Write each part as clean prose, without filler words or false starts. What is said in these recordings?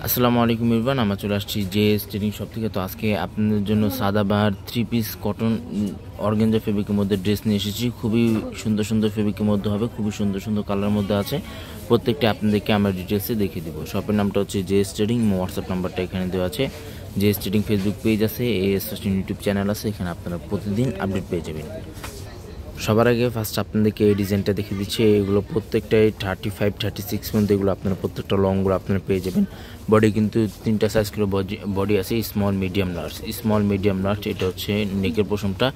আসসালামু আলাইকুম ইরফান, আমরা চলে আসছি জেএস ট্রেডিং শপ থেকে। তো আজকে আপনাদের জন্য সাদাবাহার 3 পিস কটন অর্গানজা ফেব্রিকের মধ্যে ড্রেস নিয়ে এসেছি। খুবই সুন্দর সুন্দর ফেব্রিকের মধ্যে হবে, খুবই সুন্দর সুন্দর কালার মধ্যে আছে। প্রত্যেকটা আপনাদেরকে আমরা ডিটেলসে দেখিয়ে দেবো। শপের নামটা হচ্ছে জেএস ট্রেডিং, হোয়াটসঅ্যাপ নাম্বারটা এখানে দেওয়া আছে। জেএস ট্রেডিং ফেসবুক পেজ আছে, এএস ইউটিউব চ্যানেল আছে, এখানে আপনারা প্রতিদিন আপডেট পেয়ে যাবেন। সবার আগে ফার্স্ট আপনাদেরকে এই ডিজাইনটা দেখিয়ে দিচ্ছি। এগুলো প্রত্যেকটাই 35-36 মধ্যে, এগুলো আপনারা প্রত্যেকটা লংগুলো আপনারা পেয়ে যাবেন। বডি কিন্তু 3টা সাইজ করে বডি আছে, স্মল মিডিয়াম লার্জ। এটা হচ্ছে নেকের পোর্শনটা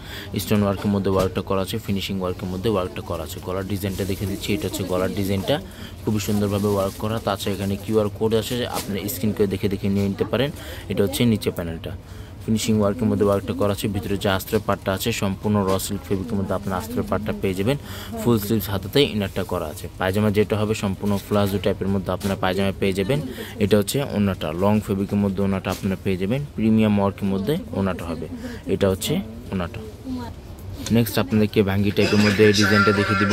স্টোন ওয়ার্কের মধ্যে ওয়ার্কটা করা আছে, ফিনিশিং ওয়ার্কের মধ্যে ওয়ার্কটা করা আছে। গলার ডিজাইনটা দেখিয়ে দিচ্ছি। এটা হচ্ছে গলার ডিজাইনটা, খুবই সুন্দরভাবে ওয়ার্ক করা। তাছাড়া এখানে কিউআর কোড আছে, আপনি স্ক্রিন করে দেখে নিয়ে নিতে পারেন। এটা হচ্ছে নিচে প্যানেলটা, ফিনিশিং ওয়ার্কের মধ্যে ওয়ার্কটা করা আছে। ভিতরে যে আস্তরের পাটটা আছে সম্পূর্ণ র সিল্ক ফেব্রিকের মধ্যে আপনার আস্তরের পাটটা পেয়ে যাবেন। ফুল স্লিভস হাতাতে ইনারটা করা আছে। পায়জামা যেটা হবে সম্পূর্ণ প্লাজো টাইপের মধ্যে আপনারা পায়জামা পেয়ে যাবেন। এটা হচ্ছে ওনাটা, লং ফেব্রিকের মধ্যে ওনাটা আপনারা পেয়ে যাবেন। প্রিমিয়াম ওয়ার্কের মধ্যে ওনাটা হবে। এটা হচ্ছে ওনাটা। নেক্সট আপনাদেরকে ভাঙ্গি টাইপের মধ্যে এই ডিজাইনটা দেখিয়ে দিব।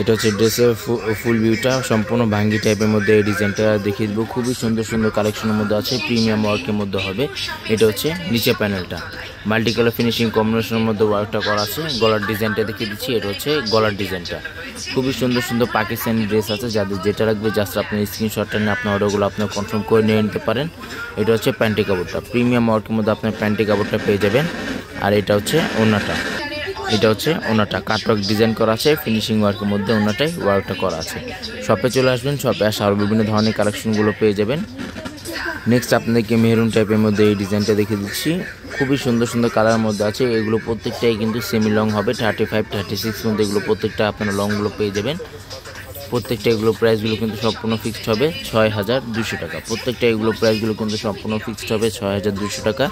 এটা হচ্ছে ড্রেসের ফুল ভিউটা, সম্পূর্ণ ভাঙ্গি টাইপের মধ্যে এই ডিজাইনটা দেখিয়ে দিব। খুবই সুন্দর সুন্দর কালেকশনের মধ্যে আছে, প্রিমিয়াম ওয়ার্কের মধ্যে হবে। এটা হচ্ছে নিচে প্যানেলটা, মাল্টি কালার ফিনিশিং কম্বিনেশনের মধ্যে ওয়ার্কটা করা আছে। গলার ডিজাইনটা দেখিয়ে দিচ্ছি। এটা হচ্ছে গলার ডিজাইনটা, খুবই সুন্দর সুন্দর পাকিস্তানি ড্রেস আছে। যাদের যেটা লাগবে জাস্ট আপনি স্ক্রিনশটটা নিয়ে আপনার অর্ডারগুলো আপনার কনফার্ম করে নিয়ে নিতে পারেন। এটা হচ্ছে প্যান্টি কাপড়টা, প্রিমিয়াম ওয়ার্কের মধ্যে আপনার প্যান্টি কাপড়টা পেয়ে যাবেন। আর এটা হচ্ছে ওনাটা, এটা হচ্ছে ওনাটা কাটওয়ার্ক ডিজাইন করা আছে, ফিনিশিং ওয়ার্কের মধ্যে ওনাটাই ওয়ার্কটা করা আছে। শপে চলে আসবেন, শপে আসে আরও বিভিন্ন ধরনের কালেকশনগুলো পেয়ে যাবেন। নেক্সট আপনাদেরকে মেরুন টাইপের মধ্যে এই ডিজাইনটা দেখিয়ে দিচ্ছি। খুবই সুন্দর সুন্দর কালারের মধ্যে আছে। এগুলো প্রত্যেকটাই কিন্তু সেমি লং হবে, 35-36 মধ্যে এগুলো প্রত্যেকটা আপনারা লংগুলো পেয়ে যাবেন। প্রত্যেকটা এগুলো প্রাইসগুলো কিন্তু সম্পূর্ণ ফিক্সড হবে 6200 টাকা। প্রত্যেকটা এগুলো প্রাইসগুলো কিন্তু সম্পূর্ণ ফিক্সড হবে 6200 টাকা।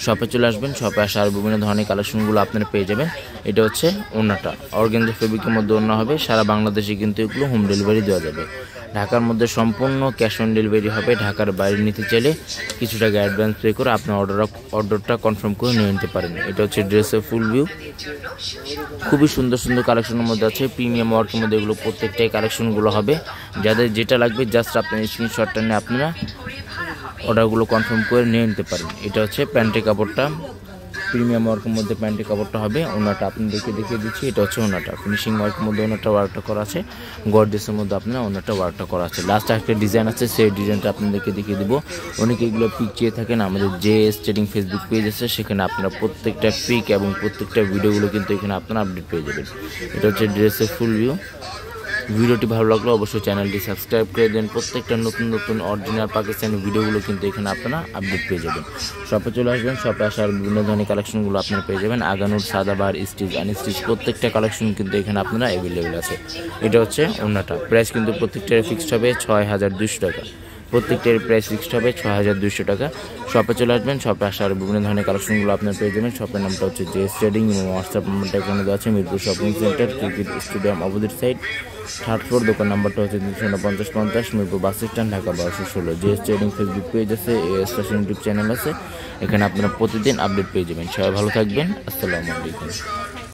শপে চলে আসবেন, শপে আসা আর বিভিন্ন ধরনের কালেকশনগুলো আপনারা পেয়ে যাবেন। এটা হচ্ছে ওড়নাটা, অর্গানজা ফেব্রিকের মধ্যে ওড়না হবে। সারা বাংলাদেশে কিন্তু এগুলো হোম ডেলিভারি দেওয়া যাবে। ঢাকার মধ্যে সম্পূর্ণ ক্যাশ অন ডেলিভারি হবে। ঢাকার বাইরে নিতে চাইলে কিছু টাকা অ্যাডভান্স পে করে আপনার অর্ডারটা কনফার্ম করে নিয়ে নিতে পারেন। এটা হচ্ছে ড্রেসের ফুল ভিউ, খুবই সুন্দর সুন্দর কালেকশনের মধ্যে আছে। প্রিমিয়াম ওয়ার্কের মধ্যে এগুলো প্রত্যেকটাই কালেকশনগুলো হবে। যাদের যেটা লাগবে জাস্ট আপনার স্ক্রিনশটটা নিয়ে আপনারা অর্ডারগুলো কনফার্ম করে নিয়ে নিতে পারেন। এটা হচ্ছে প্যান্টের কাপড়টা, প্রিমিয়াম ওয়ার্কের মধ্যে প্যান্টের কাপড়টা হবে। ওনাটা আপনাদেরকে দেখিয়ে দিচ্ছি। এটা হচ্ছে ওনাটা, ফিনিশিং ওয়ার্কের মধ্যে ওনাটা ওয়ার্কটা করা আছে। গর্জেসের মধ্যে আপনার ওনাটা ওয়ার্কটা করা আছে। লাস্ট একটা ডিজাইন আছে, সেই ডিজাইনটা আপনাদেরকে দেখিয়ে দেবো। অনেকে এগুলো পিক চেয়ে থাকেন, আমাদের জেএস ট্রেডিং ফেসবুক পেজ আছে, সেখানে আপনারা প্রত্যেকটা পিক এবং প্রত্যেকটা ভিডিওগুলো কিন্তু এখানে আপনারা আপডেট পেয়ে যাবেন। এটা হচ্ছে ড্রেসের ফুল ভিউ। ভিডিওটি ভালো লাগলে অবশ্যই চ্যানেলটি সাবস্ক্রাইব করে দেন। প্রত্যেকটা নতুন নতুন অরিজিনাল পাকিস্তানি ভিডিওগুলো কিন্তু এখানে আপনারা আপডেট পেয়ে যাবেন। শপে চলে আসবেন, শপে আসার বিভিন্ন ধরনের কালেকশনগুলো আপনারা পেয়ে যাবেন। আগানুর, সাদাবাহার, স্টিচ, আনস্টিচ প্রত্যেকটা কালেকশন কিন্তু এখানে আপনারা অ্যাভেলেবেল আছে। এটা হচ্ছে ওড়নাটা, প্রাইস কিন্তু প্রত্যেকটার ফিক্সড হবে 6200 টাকা। প্রত্যেকটার প্রাইস ফিক্সড হবে 6200 টাকা। শপে চলে আসবেন, শপে আসার বিভিন্ন ধরনের কালেকশনগুলো আপনারা পেয়ে যাবেন। শপের নামটা হচ্ছে জেএস ট্রেডিং, হোয়াটসঅ্যাপ নাম্বারটা এখানে দেওয়া আছে। Mirpur shopping centre, cricket stadium opposite side, 3rd floor. দোকান নাম্বারটা হচ্ছে 350-50 Mirpur bus stand, Dhaka 1216। JS trading Facebook page আছে, এএস ইউটিউব চ্যানেল আছে, এখানে আপনারা প্রতিদিন আপডেট পেয়ে যাবেন। সবাই ভালো থাকবেন, আসসালামু আলাইকুম।